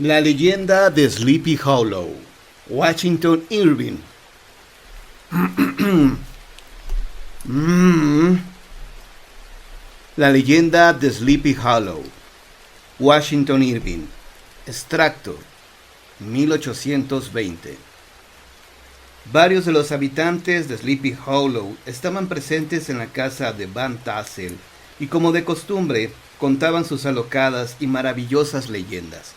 La leyenda de Sleepy Hollow, Washington Irving. La leyenda de Sleepy Hollow, Washington Irving. Extracto, 1820. Varios de los habitantes de Sleepy Hollow estaban presentes en la casa de Van Tassel y, como de costumbre, contaban sus alocadas y maravillosas leyendas.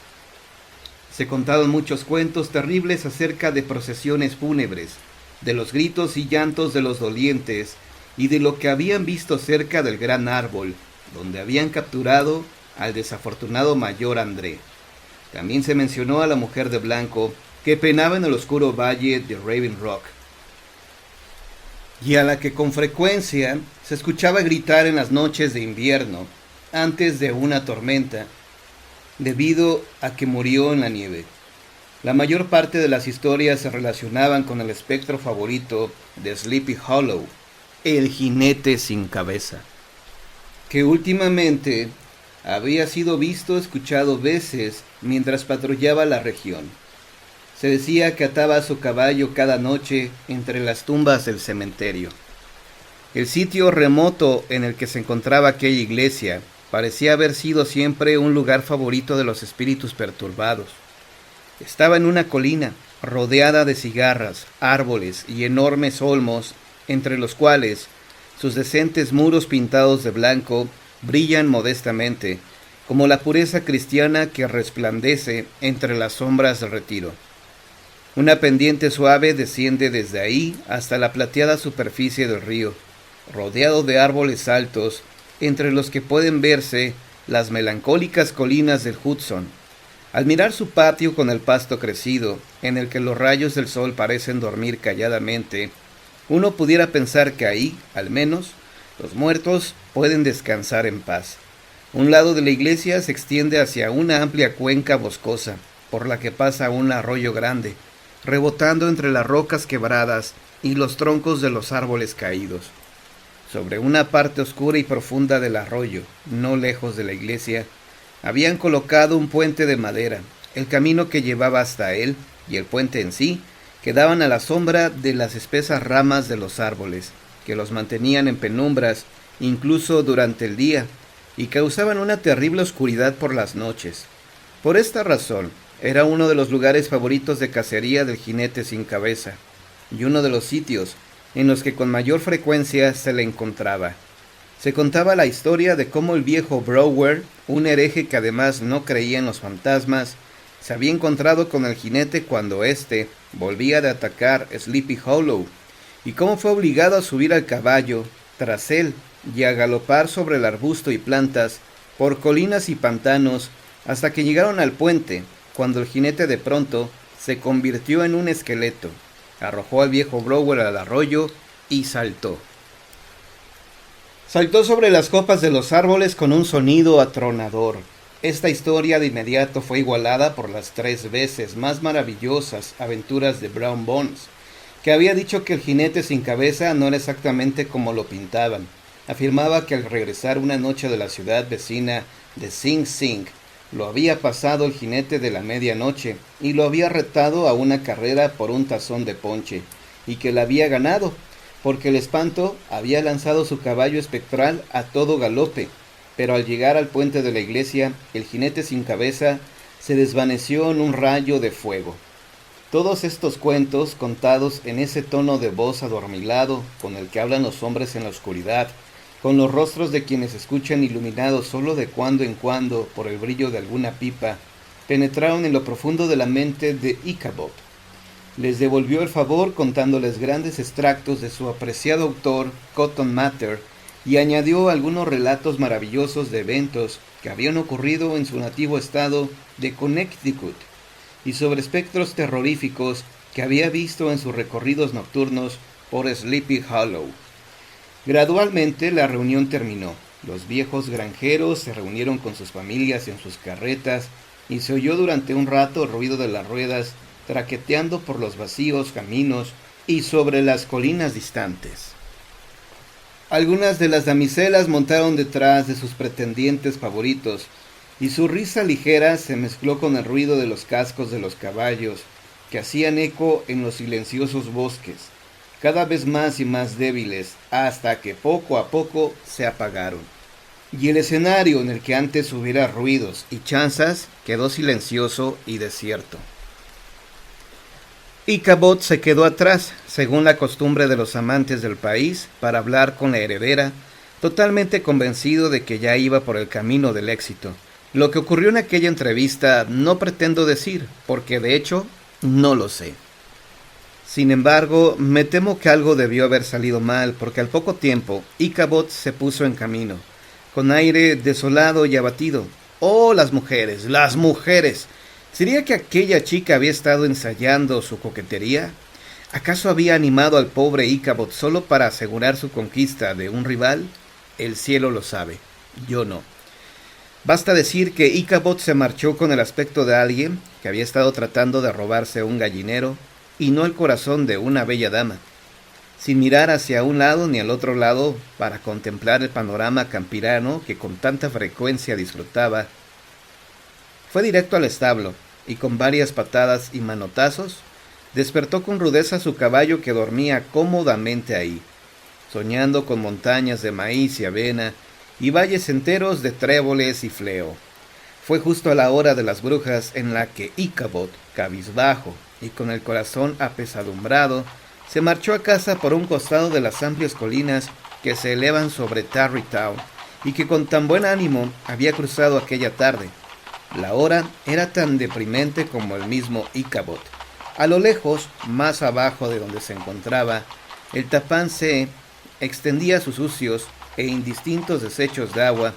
Se contaron muchos cuentos terribles acerca de procesiones fúnebres, de los gritos y llantos de los dolientes y de lo que habían visto cerca del gran árbol, donde habían capturado al desafortunado mayor André. También se mencionó a la mujer de blanco que penaba en el oscuro valle de Raven Rock, y a la que con frecuencia se escuchaba gritar en las noches de invierno, antes de una tormenta, debido a que murió en la nieve. La mayor parte de las historias se relacionaban con el espectro favorito de Sleepy Hollow, el jinete sin cabeza, que últimamente había sido escuchado veces mientras patrullaba la región. Se decía que ataba a su caballo cada noche entre las tumbas del cementerio. El sitio remoto en el que se encontraba aquella iglesia parecía haber sido siempre un lugar favorito de los espíritus perturbados. Estaba en una colina, rodeada de cigarras, árboles y enormes olmos, entre los cuales sus decentes muros pintados de blanco brillan modestamente, como la pureza cristiana que resplandece entre las sombras del retiro. Una pendiente suave desciende desde ahí hasta la plateada superficie del río, rodeado de árboles altos, entre los que pueden verse las melancólicas colinas del Hudson. Al mirar su patio con el pasto crecido, en el que los rayos del sol parecen dormir calladamente, uno pudiera pensar que ahí, al menos, los muertos pueden descansar en paz. Un lado de la iglesia se extiende hacia una amplia cuenca boscosa, por la que pasa un arroyo grande, rebotando entre las rocas quebradas y los troncos de los árboles caídos. Sobre una parte oscura y profunda del arroyo, no lejos de la iglesia, habían colocado un puente de madera. El camino que llevaba hasta él, y el puente en sí, quedaban a la sombra de las espesas ramas de los árboles, que los mantenían en penumbras, incluso durante el día, y causaban una terrible oscuridad por las noches. Por esta razón, era uno de los lugares favoritos de cacería del jinete sin cabeza, y uno de los sitios en los que con mayor frecuencia se le encontraba. Se contaba la historia de cómo el viejo Brower, un hereje que además no creía en los fantasmas, se había encontrado con el jinete cuando éste volvía de atacar Sleepy Hollow, y cómo fue obligado a subir al caballo tras él y a galopar sobre el arbusto y plantas, por colinas y pantanos, hasta que llegaron al puente, cuando el jinete de pronto se convirtió en un esqueleto, arrojó al viejo Brower al arroyo y saltó. Saltó sobre las copas de los árboles con un sonido atronador. Esta historia de inmediato fue igualada por las 3 veces más maravillosas aventuras de Brown Bones, que había dicho que el jinete sin cabeza no era exactamente como lo pintaban. Afirmaba que al regresar una noche de la ciudad vecina de Sing Sing, lo había pasado el jinete de la medianoche y lo había retado a una carrera por un tazón de ponche, y que la había ganado, porque el espanto había lanzado su caballo espectral a todo galope, pero al llegar al puente de la iglesia, el jinete sin cabeza se desvaneció en un rayo de fuego. Todos estos cuentos, contados en ese tono de voz adormilado con el que hablan los hombres en la oscuridad, con los rostros de quienes escuchan iluminados solo de cuando en cuando por el brillo de alguna pipa, penetraron en lo profundo de la mente de Ichabod. Les devolvió el favor contándoles grandes extractos de su apreciado autor Cotton Mather, y añadió algunos relatos maravillosos de eventos que habían ocurrido en su nativo estado de Connecticut, y sobre espectros terroríficos que había visto en sus recorridos nocturnos por Sleepy Hollow. Gradualmente la reunión terminó. Los viejos granjeros se reunieron con sus familias en sus carretas, y se oyó durante un rato el ruido de las ruedas traqueteando por los vacíos caminos y sobre las colinas distantes. Algunas de las damiselas montaron detrás de sus pretendientes favoritos, y su risa ligera se mezcló con el ruido de los cascos de los caballos que hacían eco en los silenciosos bosques, cada vez más y más débiles, hasta que poco a poco se apagaron. Y el escenario en el que antes hubiera ruidos y chanzas quedó silencioso y desierto. Ichabod se quedó atrás, según la costumbre de los amantes del país, para hablar con la heredera, totalmente convencido de que ya iba por el camino del éxito. Lo que ocurrió en aquella entrevista no pretendo decir, porque de hecho no lo sé. Sin embargo, me temo que algo debió haber salido mal, porque al poco tiempo Ichabod se puso en camino, con aire desolado y abatido. ¡Oh, las mujeres! ¡Las mujeres! ¿Sería que aquella chica había estado ensayando su coquetería? ¿Acaso había animado al pobre Ichabod solo para asegurar su conquista de un rival? El cielo lo sabe, yo no. Basta decir que Ichabod se marchó con el aspecto de alguien que había estado tratando de robarse un gallinero y no el corazón de una bella dama, sin mirar hacia un lado ni al otro lado para contemplar el panorama campirano que con tanta frecuencia disfrutaba. Fue directo al establo y con varias patadas y manotazos despertó con rudeza su caballo que dormía cómodamente ahí, soñando con montañas de maíz y avena y valles enteros de tréboles y fleo. Fue justo a la hora de las brujas en la que Ichabod, cabizbajo y con el corazón apesadumbrado, se marchó a casa por un costado de las amplias colinas que se elevan sobre Tarrytown y que con tan buen ánimo había cruzado aquella tarde. La hora era tan deprimente como el mismo Ichabod. A lo lejos, más abajo de donde se encontraba, el Tapán Zee extendía sus sucios e indistintos desechos de agua,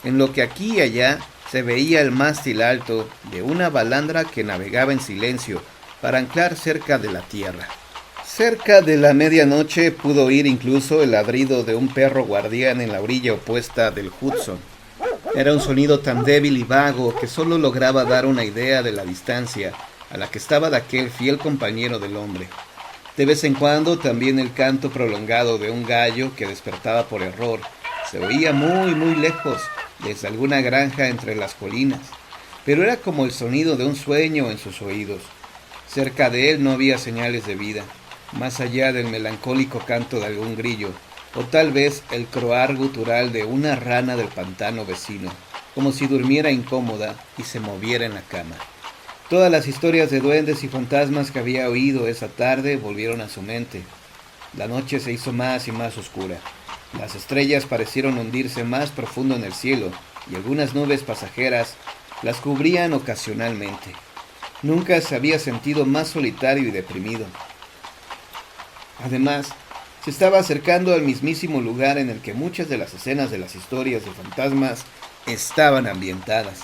en lo que aquí y allá se veía el mástil alto de una balandra que navegaba en silencio para anclar cerca de la tierra. Cerca de la medianoche pudo oír incluso el ladrido de un perro guardián en la orilla opuesta del Hudson. Era un sonido tan débil y vago que solo lograba dar una idea de la distancia a la que estaba de aquel fiel compañero del hombre. De vez en cuando también el canto prolongado de un gallo que despertaba por error se oía muy lejos, desde alguna granja entre las colinas, pero era como el sonido de un sueño en sus oídos. Cerca de él no había señales de vida, más allá del melancólico canto de algún grillo, o tal vez el croar gutural de una rana del pantano vecino, como si durmiera incómoda y se moviera en la cama. Todas las historias de duendes y fantasmas que había oído esa tarde volvieron a su mente. La noche se hizo más y más oscura. Las estrellas parecieron hundirse más profundo en el cielo, y algunas nubes pasajeras las cubrían ocasionalmente. Nunca se había sentido más solitario y deprimido. Además, se estaba acercando al mismísimo lugar en el que muchas de las escenas de las historias de fantasmas estaban ambientadas.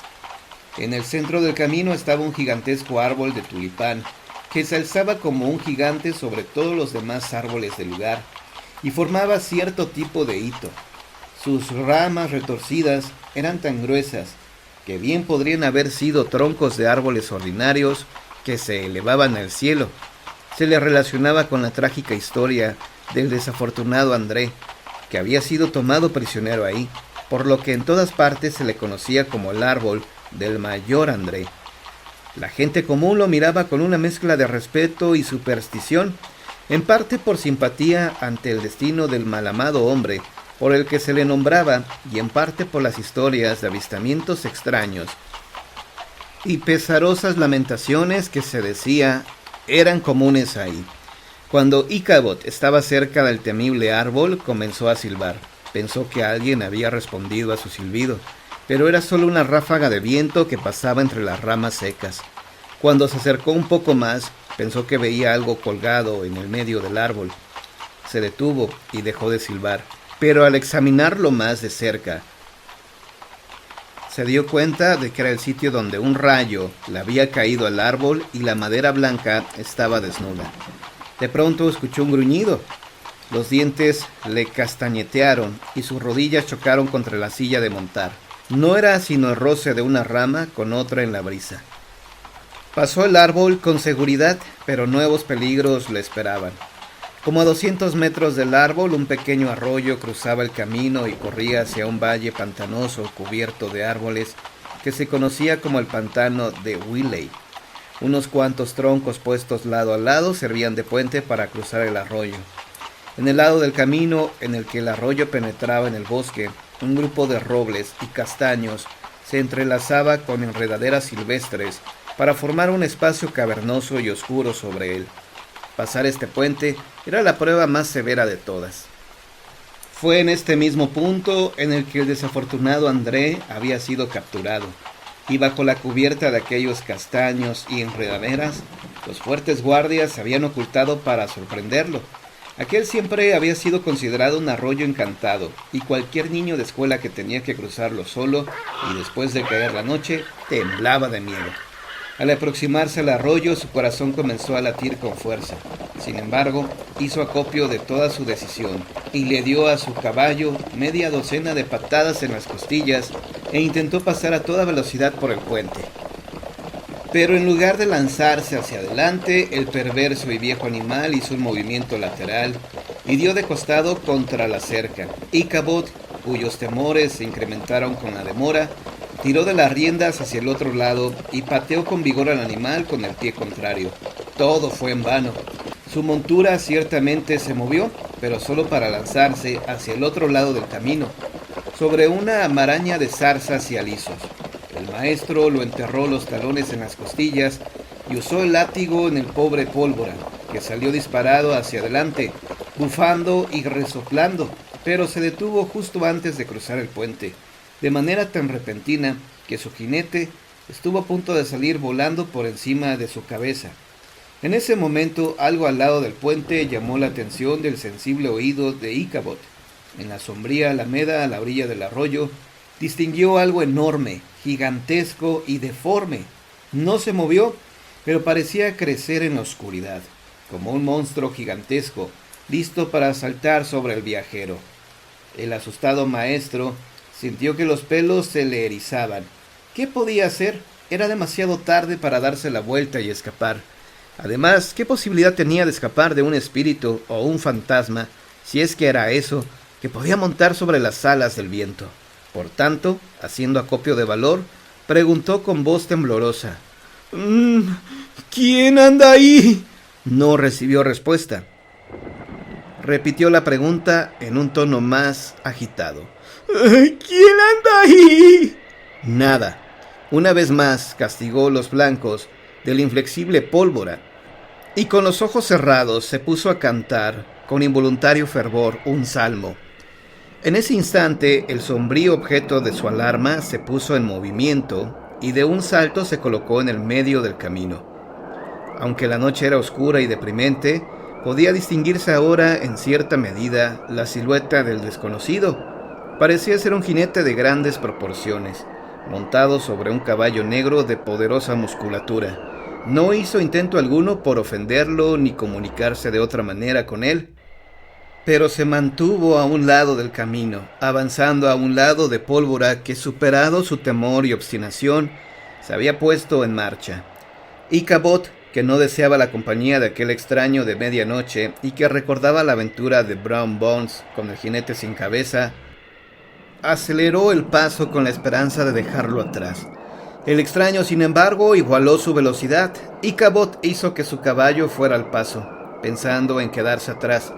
En el centro del camino estaba un gigantesco árbol de tulipán, que se alzaba como un gigante sobre todos los demás árboles del lugar, y formaba cierto tipo de hito. Sus ramas retorcidas eran tan gruesas que bien podrían haber sido troncos de árboles ordinarios que se elevaban al cielo. Se le relacionaba con la trágica historia del desafortunado André, que había sido tomado prisionero ahí, por lo que en todas partes se le conocía como el árbol del mayor André. La gente común lo miraba con una mezcla de respeto y superstición, en parte por simpatía ante el destino del malamado hombre por el que se le nombraba, y en parte por las historias de avistamientos extraños y pesarosas lamentaciones que se decía eran comunes ahí. Cuando Ichabod estaba cerca del temible árbol, comenzó a silbar. Pensó que alguien había respondido a su silbido, pero era solo una ráfaga de viento que pasaba entre las ramas secas. Cuando se acercó un poco más, pensó que veía algo colgado en el medio del árbol. Se detuvo y dejó de silbar, pero al examinarlo más de cerca, se dio cuenta de que era el sitio donde un rayo le había caído al árbol y la madera blanca estaba desnuda. De pronto escuchó un gruñido. Los dientes le castañetearon y sus rodillas chocaron contra la silla de montar. No era sino el roce de una rama con otra en la brisa. Pasó el árbol con seguridad, pero nuevos peligros le esperaban. Como a 200 metros del árbol, un pequeño arroyo cruzaba el camino y corría hacia un valle pantanoso cubierto de árboles que se conocía como el pantano de Willey. Unos cuantos troncos puestos lado a lado servían de puente para cruzar el arroyo. En el lado del camino en el que el arroyo penetraba en el bosque, un grupo de robles y castaños se entrelazaba con enredaderas silvestres para formar un espacio cavernoso y oscuro sobre él. Pasar este puente era la prueba más severa de todas. Fue en este mismo punto en el que el desafortunado André había sido capturado, y bajo la cubierta de aquellos castaños y enredaderas, los fuertes guardias se habían ocultado para sorprenderlo. Aquel siempre había sido considerado un arroyo encantado, y cualquier niño de escuela que tenía que cruzarlo solo, y después de caer la noche, temblaba de miedo. Al aproximarse al arroyo, su corazón comenzó a latir con fuerza. Sin embargo, hizo acopio de toda su decisión, y le dio a su caballo media docena de patadas en las costillas, e intentó pasar a toda velocidad por el puente. Pero en lugar de lanzarse hacia adelante, el perverso y viejo animal hizo un movimiento lateral y dio de costado contra la cerca. Ichabod, cuyos temores se incrementaron con la demora, tiró de las riendas hacia el otro lado y pateó con vigor al animal con el pie contrario. Todo fue en vano. Su montura ciertamente se movió, pero solo para lanzarse hacia el otro lado del camino, sobre una maraña de zarzas y alisos. El maestro lo enterró los talones en las costillas y usó el látigo en el pobre Pólvora, que salió disparado hacia adelante, bufando y resoplando, pero se detuvo justo antes de cruzar el puente, de manera tan repentina que su jinete estuvo a punto de salir volando por encima de su cabeza. En ese momento, algo al lado del puente llamó la atención del sensible oído de Ichabod. En la sombría alameda a la orilla del arroyo, distinguió algo enorme, gigantesco y deforme. No se movió, pero parecía crecer en la oscuridad, como un monstruo gigantesco, listo para saltar sobre el viajero. El asustado maestro sintió que los pelos se le erizaban. ¿Qué podía hacer? Era demasiado tarde para darse la vuelta y escapar. Además, ¿qué posibilidad tenía de escapar de un espíritu o un fantasma, si es que era eso, que podía montar sobre las alas del viento? Por tanto, haciendo acopio de valor, preguntó con voz temblorosa: ¿Quién anda ahí? No recibió respuesta. Repitió la pregunta en un tono más agitado: ¿Quién anda ahí? Nada. Una vez más castigó los blancos del inflexible Pólvora, y con los ojos cerrados se puso a cantar con involuntario fervor un salmo. En ese instante, el sombrío objeto de su alarma se puso en movimiento y de un salto se colocó en el medio del camino. Aunque la noche era oscura y deprimente, podía distinguirse ahora en cierta medida la silueta del desconocido. Parecía ser un jinete de grandes proporciones, montado sobre un caballo negro de poderosa musculatura. No hizo intento alguno por ofenderlo ni comunicarse de otra manera con él, pero se mantuvo a un lado del camino, avanzando a un lado de Pólvora que, superado su temor y obstinación, se había puesto en marcha. Ichabod, que no deseaba la compañía de aquel extraño de medianoche y que recordaba la aventura de Brown Bones con el jinete sin cabeza, aceleró el paso con la esperanza de dejarlo atrás. El extraño, sin embargo, igualó su velocidad. Ichabod hizo que su caballo fuera al paso, pensando en quedarse atrás.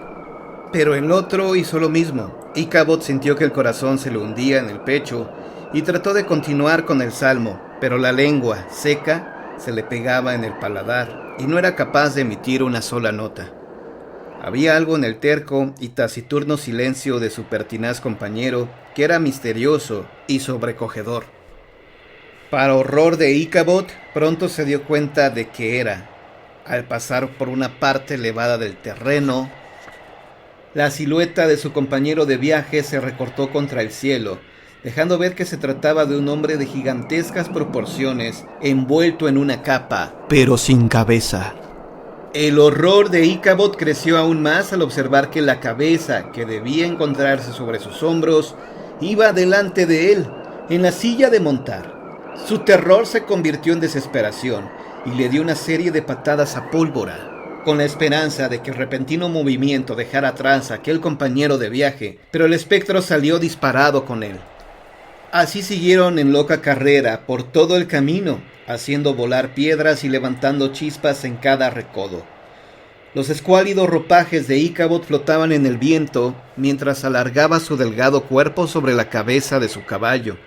Pero el otro hizo lo mismo. Ichabod sintió que el corazón se le hundía en el pecho y trató de continuar con el salmo, pero la lengua, seca, se le pegaba en el paladar y no era capaz de emitir una sola nota. Había algo en el terco y taciturno silencio de su pertinaz compañero que era misterioso y sobrecogedor. Para horror de Ichabod, pronto se dio cuenta de que era, al pasar por una parte elevada del terreno, la silueta de su compañero de viaje se recortó contra el cielo, dejando ver que se trataba de un hombre de gigantescas proporciones, envuelto en una capa, pero sin cabeza. El horror de Ichabod creció aún más al observar que la cabeza, que debía encontrarse sobre sus hombros, iba delante de él, en la silla de montar. Su terror se convirtió en desesperación y le dio una serie de patadas a Pólvora, con la esperanza de que el repentino movimiento dejara atrás a aquel compañero de viaje, pero el espectro salió disparado con él. Así siguieron en loca carrera por todo el camino, haciendo volar piedras y levantando chispas en cada recodo. Los escuálidos ropajes de Íchabod flotaban en el viento mientras alargaba su delgado cuerpo sobre la cabeza de su caballo,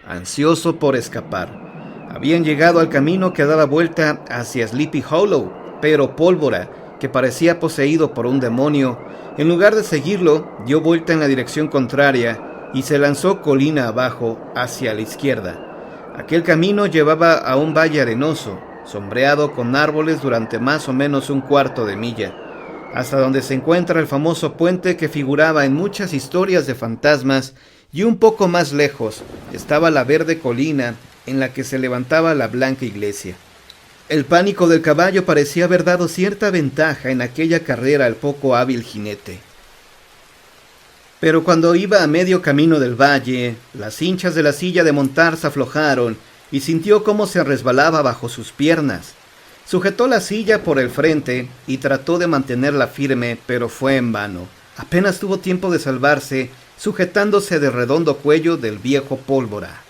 ansioso por escapar. Habían llegado al camino que daba vuelta hacia Sleepy Hollow, pero Pólvora, que parecía poseído por un demonio, en lugar de seguirlo, dio vuelta en la dirección contraria y se lanzó colina abajo hacia la izquierda. Aquel camino llevaba a un valle arenoso, sombreado con árboles durante más o menos un cuarto de milla, hasta donde se encuentra el famoso puente que figuraba en muchas historias de fantasmas, y un poco más lejos estaba la verde colina en la que se levantaba la blanca iglesia. El pánico del caballo parecía haber dado cierta ventaja en aquella carrera al poco hábil jinete. Pero cuando iba a medio camino del valle, las hinchas de la silla de montar se aflojaron y sintió cómo se resbalaba bajo sus piernas. Sujetó la silla por el frente y trató de mantenerla firme, pero fue en vano. Apenas tuvo tiempo de salvarse, sujetándose del redondo cuello del viejo Pólvora.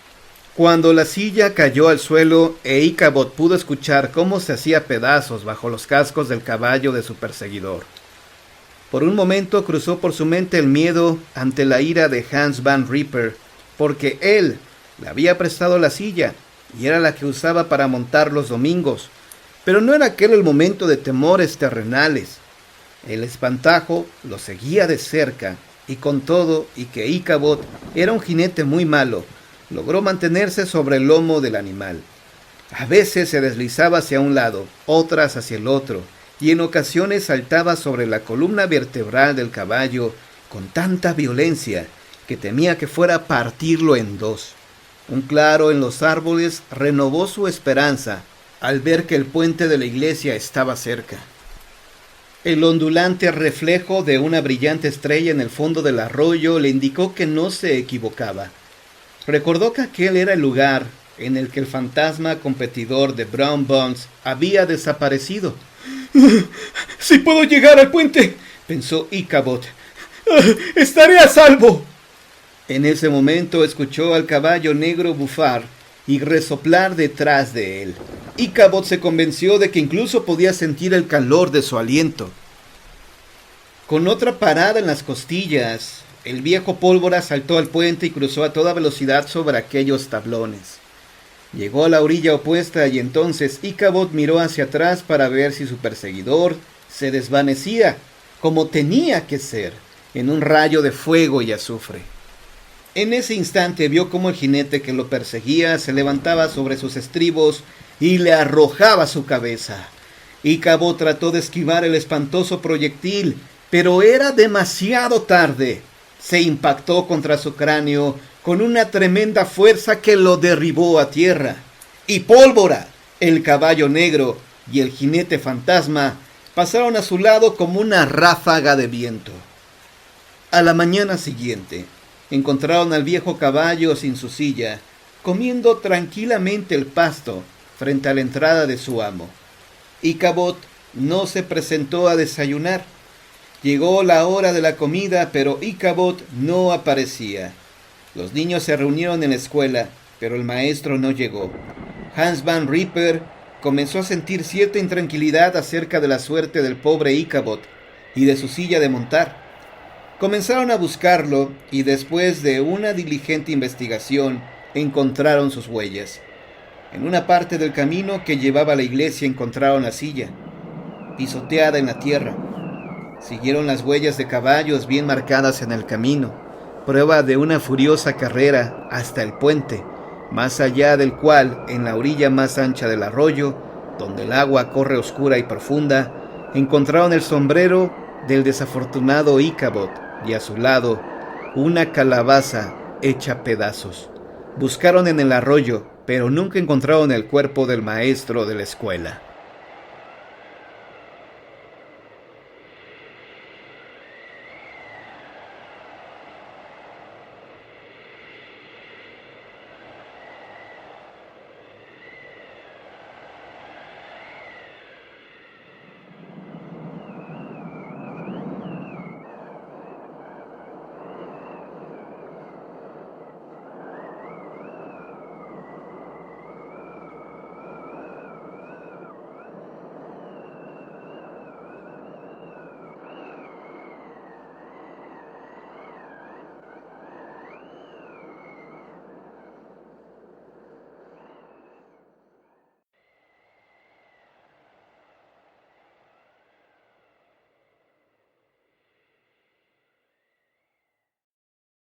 Cuando la silla cayó al suelo e Íchabod pudo escuchar cómo se hacía pedazos bajo los cascos del caballo de su perseguidor. Por un momento cruzó por su mente el miedo ante la ira de Hans Van Ripper, porque él le había prestado la silla y era la que usaba para montar los domingos, pero no era aquel el momento de temores terrenales. El espantajo lo seguía de cerca, y con todo y que Íchabod era un jinete muy malo, logró mantenerse sobre el lomo del animal. A veces se deslizaba hacia un lado, otras hacia el otro, y en ocasiones saltaba sobre la columna vertebral del caballo con tanta violencia que temía que fuera a partirlo en dos. Un claro en los árboles renovó su esperanza al ver que el puente de la iglesia estaba cerca. El ondulante reflejo de una brillante estrella en el fondo del arroyo le indicó que no se equivocaba. Recordó que aquel era el lugar en el que el fantasma competidor de Brown Bones había desaparecido. «Si puedo llegar al puente», pensó Íchabod, «estaré a salvo». En ese momento escuchó al caballo negro bufar y resoplar detrás de él. Íchabod se convenció de que incluso podía sentir el calor de su aliento. Con otra parada en las costillas, el viejo Pólvora saltó al puente y cruzó a toda velocidad sobre aquellos tablones. Llegó a la orilla opuesta y entonces Íchabod miró hacia atrás para ver si su perseguidor se desvanecía, como tenía que ser, en un rayo de fuego y azufre. En ese instante vio cómo el jinete que lo perseguía se levantaba sobre sus estribos y le arrojaba su cabeza. Íchabod trató de esquivar el espantoso proyectil, pero era demasiado tarde. Se impactó contra su cráneo con una tremenda fuerza que lo derribó a tierra. Y Pólvora, el caballo negro y el jinete fantasma pasaron a su lado como una ráfaga de viento. A la mañana siguiente, encontraron al viejo caballo sin su silla, comiendo tranquilamente el pasto frente a la entrada de su amo. Íchabod no se presentó a desayunar. Llegó la hora de la comida, pero Íchabod no aparecía. Los niños se reunieron en la escuela, pero el maestro no llegó. Hans Van Ripper comenzó a sentir cierta intranquilidad acerca de la suerte del pobre Íchabod y de su silla de montar. Comenzaron a buscarlo y después de una diligente investigación encontraron sus huellas. En una parte del camino que llevaba a la iglesia encontraron la silla, pisoteada en la tierra. Siguieron las huellas de caballos bien marcadas en el camino, prueba de una furiosa carrera hasta el puente, más allá del cual, en la orilla más ancha del arroyo, donde el agua corre oscura y profunda, encontraron el sombrero del desafortunado Íchabod y a su lado una calabaza hecha pedazos. Buscaron en el arroyo, pero nunca encontraron el cuerpo del maestro de la escuela.